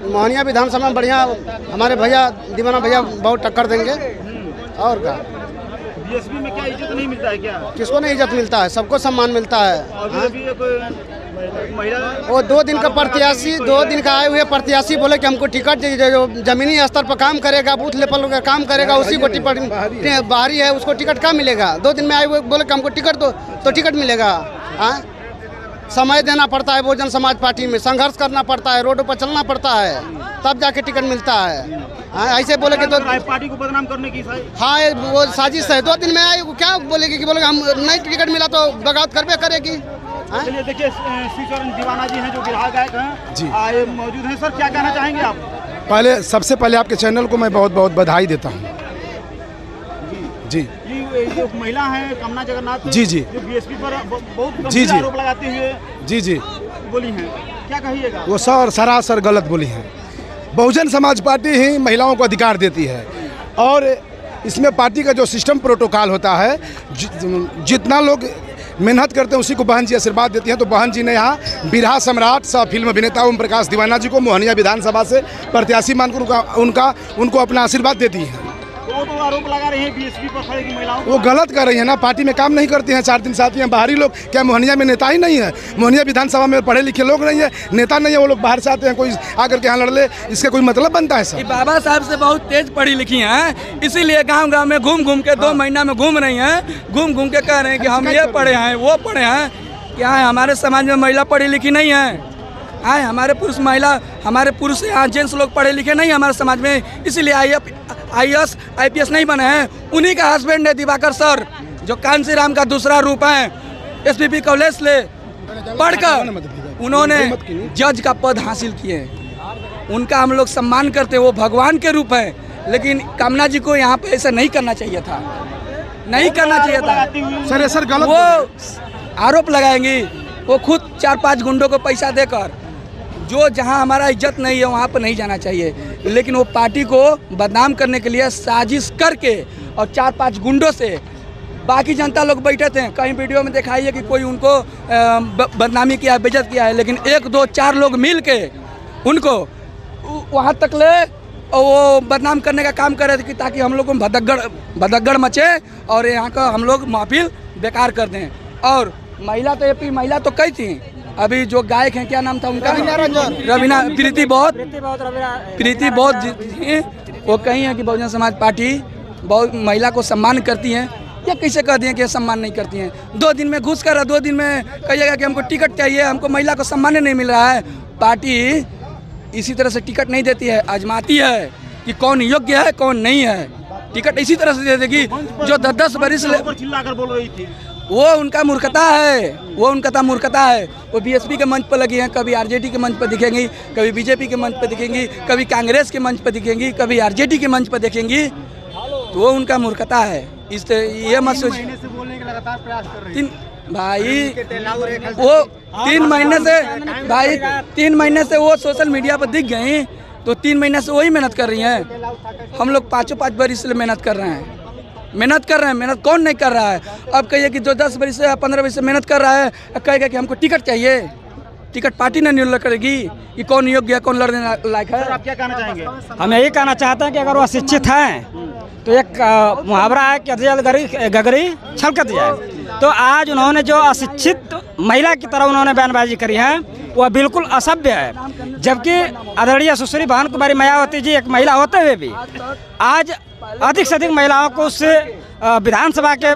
मोहनिया विधानसभा में बढ़िया हमारे भैया दीवाना भैया बहुत टक्कर देंगे। और क्या बीएसपी में क्या इज्जत नहीं मिलता है क्या? किसको नहीं इज्जत मिलता है, सबको सम्मान मिलता है। अभी महिला वो 2 दिन का प्रत्याशी, 2 दिन का आए हुए प्रत्याशी बोले कि हमको टिकट जो जमीनी स्तर पर काम करेगा, बूथ लेवल पर काम करेगा, उसी को टिकट बाहरी है उसको टिकट कहाँ मिलेगा? 2 दिन में आए हुए बोले कि हमको टिकट दो तो टिकट मिलेगा। हाँ, समय देना पड़ता है, बहुजन समाज पार्टी में संघर्ष करना पड़ता है, रोडों पर चलना पड़ता है, तब जाके टिकट मिलता है। हाँ, ऐसे बोले कि तो पार्टी को बदनाम करने की हाँ वो साजिश है। 2 दिन में आए क्या बोलेगी कि बोलेगा हम नहीं टिकट मिला तो बगावत करबे करेगी। चलिए देखिए, श्रीचरण दीवाना जी हैं जो बिरहा गायक हैं जी आए मौजूद हैं। सर क्या कहना चाहेंगे आप? सबसे पहले आपके चैनल को मैं बहुत बहुत बधाई देता हूँ। जी ये जो महिला है कामना जगन्नाथ जी जो बीएसपी पर बहुत जी गंभीर आरोप लगाते हुए जी बोली हैं, क्या कहिएगा? वो सरासर गलत बोली हैं। बहुजन समाज पार्टी ही महिलाओं को अधिकार देती है और इसमें पार्टी का जो सिस्टम प्रोटोकॉल होता है, जितना लोग मेहनत करते हैं उसी को बहन जी आशीर्वाद देती हैं। तो बहन जी ने यहाँ बिरहा सम्राट सह फिल्म अभिनेता ओम प्रकाश दीवाना जी को मोहनिया विधानसभा से प्रत्याशी मानकर उनको अपना आशीर्वाद देती हैं। वो तो आरोप लगा रहे हैं बीएसपी पर खड़े की महिलाओं वो गलत कर रही है ना, पार्टी में काम नहीं करती हैं। 4 दिन से आती हैं बाहरी लोग, क्या मोहनिया में नेता ही नहीं है? मोहनिया विधानसभा में पढ़े लिखे लोग नहीं है, नेता नहीं है, वो लोग बाहर से आते हैं, कोई आकर के यहाँ लड़ ले, इसका कोई मतलब बनता है? सर बाबा साहब से बहुत तेज पढ़ी लिखी हैं, इसीलिए गांव-गांव में घूम के 2 महीना में घूम रही हैं, घूम के कह रहे हैं कि हम ये पढ़े हैं वो पढ़े हैं। क्या है, हमारे समाज में महिला पढ़ी लिखी नहीं है? आए हमारे पुरुष यहाँ जेंट्स लोग पढ़े लिखे नहीं हमारे समाज में, इसीलिए IAS IPS नहीं बने हैं। उन्हीं का हस्बैंड है दिवाकर सर, जो कांसी राम का दूसरा रूप है। SPP कॉलेज से पढ़कर उन्होंने जज का पद हासिल किए। उनका हम लोग सम्मान करते, वो भगवान के रूप हैं। लेकिन कामना जी को यहाँ पे ऐसा नहीं करना चाहिए था, नहीं करना चाहिए था। सर गलत वो आरोप लगाएंगी, वो खुद 4-5 गुंडों को पैसा देकर, जो जहां हमारा इज्जत नहीं है वहां पर नहीं जाना चाहिए। लेकिन वो पार्टी को बदनाम करने के लिए साजिश करके और 4-5 गुंडों से बाकी जनता लोग बैठे थे। कहीं वीडियो में दिखाई है कि कोई उनको बदनामी किया, बेइज्जत किया है, लेकिन 1, 2, 4 लोग मिल के उनको वहाँ तक ले और वो बदनाम करने का काम कर रहे थे कि ताकि हम लोग को भदकगढ़ मचे और यहाँ का हम लोग महफिल बेकार कर दें। और महिला तो AP महिला तो कई थी, अभी जो गायक हैं क्या नाम था उनका? रवीना प्रीति बहुत वो कही है कि बहुजन समाज पार्टी बहुत महिला को सम्मान करती हैं। या कैसे कह दिए कि सम्मान नहीं करती हैं? 2 दिन में घुस कर 2 दिन में कहिएगा कि हमको टिकट चाहिए, हमको महिला को सम्मान नहीं मिल रहा है। पार्टी इसी तरह से टिकट नहीं देती है, आजमाती है कि कौन योग्य है कौन नहीं है। टिकट इसी तरह से दे देगी जो 10-10 बरिस चिल्लाकर बोल रही थी। वो उनका मूर्खता है, वो BSP के मंच पर लगी हैं, कभी RJD के मंच पर दिखेंगी, कभी BJP के मंच पर दिखेंगी, कभी कांग्रेस के मंच पर दिखेंगी, कभी RJD के मंच पर दिखेंगी। तो वो उनका मूर्खता है। ये मत सोच भाई, वो 3 महीने से वो सोशल मीडिया पर दिख गई, तो 3 महीने से वही मेहनत कर रही हैं। हम लोग 5 बरिस से मेहनत कर रहे हैं, मेहनत कौन नहीं कर रहा है? अब कहिए कि जो 10 बरिस से 15 बरिस से मेहनत कर रहा है, कहेगा कि हमको टिकट चाहिए, टिकट पार्टी ने निर्णय करेगी कि कौन योग्य है कौन लड़ने लायक है। आप क्या कहना चाहेंगे? हम यही कहना चाहते हैं कि अगर वो शिक्षित हैं तो एक मुहावरा है कि गगरी छलकत जाए। तो आज उन्होंने जो अशिक्षित महिला की तरह उन्होंने बयानबाजी करी है वह बिल्कुल असभ्य है। जबकि आदरणीय सुश्री भानु कुमारी मायावती जी एक महिला होते हुए भी आज अधिक से अधिक महिलाओं को उससे विधानसभा के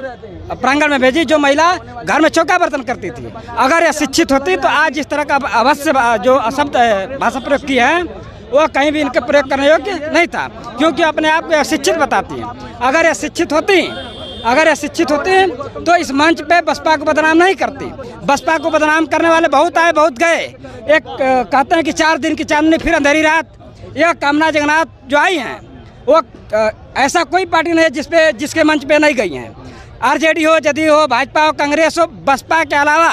प्रांगण में भेजी, जो महिला घर में चौका बर्तन करती थी। अगर यह शिक्षित होती तो आज इस तरह का अवश्य जो अशब्द भाषा प्रयोग की है वो कहीं भी इनके प्रयोग करने योग्य नहीं था, क्योंकि अपने आप को शिक्षित बताती हैं। अगर यह शिक्षित होती तो इस मंच पे बसपा को बदनाम नहीं करती। बसपा को बदनाम करने वाले बहुत आए बहुत गए। एक कहते हैं कि 4 दिन की चांदनी फिर अंधेरी रात। यह कामना जगन्नाथ जो आई हैं वो ऐसा कोई पार्टी नहीं है जिसके मंच पे नहीं गई हैं। RJD हो, जदयू हो, भाजपा हो, कांग्रेस हो, बसपा के अलावा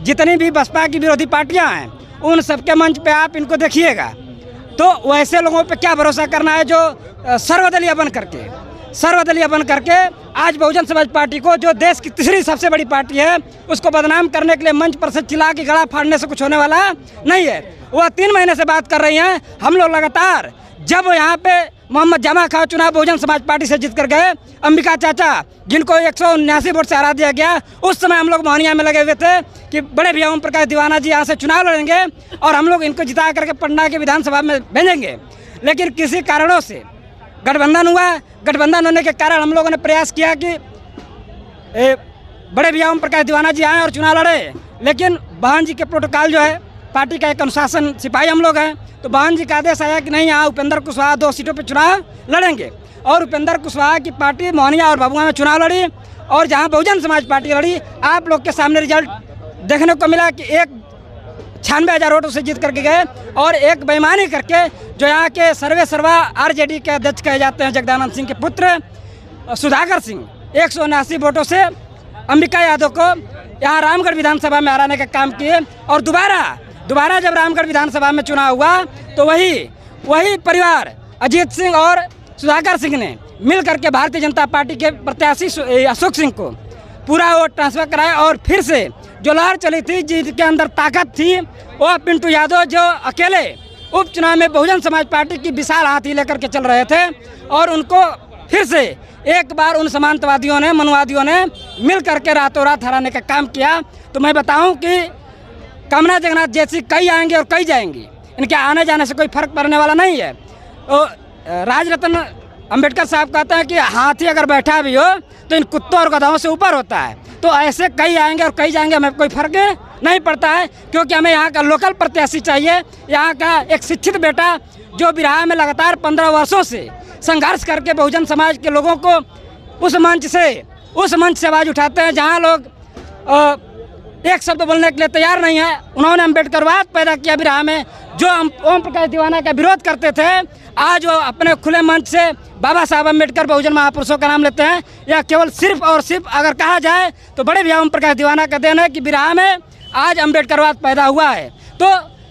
जितनी भी बसपा की विरोधी पार्टियां हैं उन सबके मंच पे आप इनको देखिएगा। तो वैसे लोगों पे क्या भरोसा करना है जो सर्वदलीय बन करके सर्वदलीय बन करके आज बहुजन समाज पार्टी को, जो देश की तीसरी सबसे बड़ी पार्टी है, उसको बदनाम करने के लिए मंच पर से चिल्ला के गला फाड़ने से कुछ होने वाला नहीं है। वह 3 महीने से बात कर रही हैं। हम लोग लगातार, जब यहाँ पे मोहम्मद जमा खां चुनाव बहुजन समाज पार्टी से जीत कर गए, अंबिका चाचा जिनको 179 वोट से हरा दिया गया, उस समय हम लोग मोहनिया में लगे हुए थे कि बड़े भैया ओम प्रकाश दीवाना जी यहाँ से चुनाव लड़ेंगे और हम लोग इनको जिता करके पटना के विधानसभा में भेजेंगे। लेकिन किसी कारणों से गठबंधन हुआ। गठबंधन होने के कारण हम लोगों ने प्रयास किया कि बड़े भैया ओम प्रकाश दीवाना जी आए और चुनाव लड़े, लेकिन बहन जी के प्रोटोकॉल जो है, पार्टी का एक अनुशासन सिपाही हम लोग हैं, तो बहन जी का आदेश आया कि नहीं, यहाँ उपेंद्र कुशवाहा 2 सीटों पर चुनाव लड़ेंगे। और उपेंद्र कुशवाहा की पार्टी मोहनिया और भभुआ में चुनाव लड़ी और जहाँ बहुजन समाज पार्टी लड़ी, आप लोग के सामने रिजल्ट देखने को मिला कि 96,000 वोटों से जीत करके गए। और एक बेईमानी करके जो यहाँ के सर्वे सर्वा RJD के अध्यक्ष कहे जाते हैं जगदानंद सिंह के पुत्र सुधाकर सिंह 179 वोटों से अंबिका यादव को यहाँ रामगढ़ विधानसभा में हराने का काम किए। और दोबारा जब रामगढ़ विधानसभा में चुनाव हुआ तो वही परिवार अजीत सिंह और सुधाकर सिंह ने मिल करके भारतीय जनता पार्टी के प्रत्याशी अशोक सिंह को पूरा वोट ट्रांसफर कराया। और फिर से जो लहर चली थी, जिसके अंदर ताकत थी, वो पिंटू यादव जो अकेले उपचुनाव में बहुजन समाज पार्टी की विशाल हाथी लेकर के चल रहे थे, और उनको फिर से एक बार उन समांतवादियों ने, मनुवादियों ने मिल करके रातों रात हराने का काम किया। तो मैं बताऊं कि कमला जगन्नाथ जैसी कई आएंगे और कई जाएंगी, इनके आने जाने से कोई फर्क पड़ने वाला नहीं है। तो राजरत्न अंबेडकर साहब कहते हैं कि हाथी अगर बैठा भी हो तो इन कुत्तों और गधाओं से ऊपर होता है। तो ऐसे कई आएंगे और कई जाएंगे, हमें कोई फर्क नहीं पड़ता है, क्योंकि हमें यहाँ का लोकल प्रत्याशी चाहिए, यहाँ का एक शिक्षित बेटा जो बिरहा में लगातार 15 वर्षों से संघर्ष करके बहुजन समाज के लोगों को उस मंच से आवाज़ उठाते हैं जहाँ लोग एक शब्द बोलने के लिए तैयार नहीं है। उन्होंने अम्बेडकरवाद पैदा किया बिरहा में, जो ओम प्रकाश दीवाना का विरोध करते थे, आज वो अपने खुले मंच से बाबा साहब अम्बेडकर बहुजन महापुरुषों का नाम लेते हैं। या केवल सिर्फ और सिर्फ अगर कहा जाए तो बड़े भैया ओम प्रकाश दीवाना का देन है कि बिरहा में आज अम्बेडकरवाद पैदा हुआ है। तो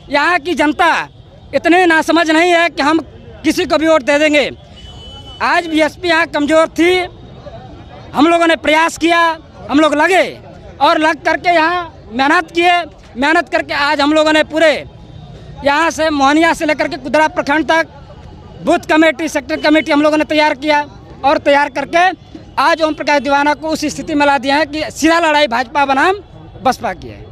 यहाँ की जनता इतनी नासमझ नहीं है कि हम किसी को भी वोट दे देंगे। आज BSP यहाँ कमज़ोर थी, हम लोगों ने प्रयास किया, हम लोग लगे और लग करके यहाँ मेहनत करके आज हम लोगों ने पूरे यहाँ से मोहनिया से लेकर के कुदरा प्रखंड तक बूथ कमेटी, सेक्टर कमेटी हम लोगों ने तैयार किया और तैयार करके आज ओम प्रकाश दीवाना को उस स्थिति में ला दिया है कि सीधा लड़ाई भाजपा बनाम बसपा की है।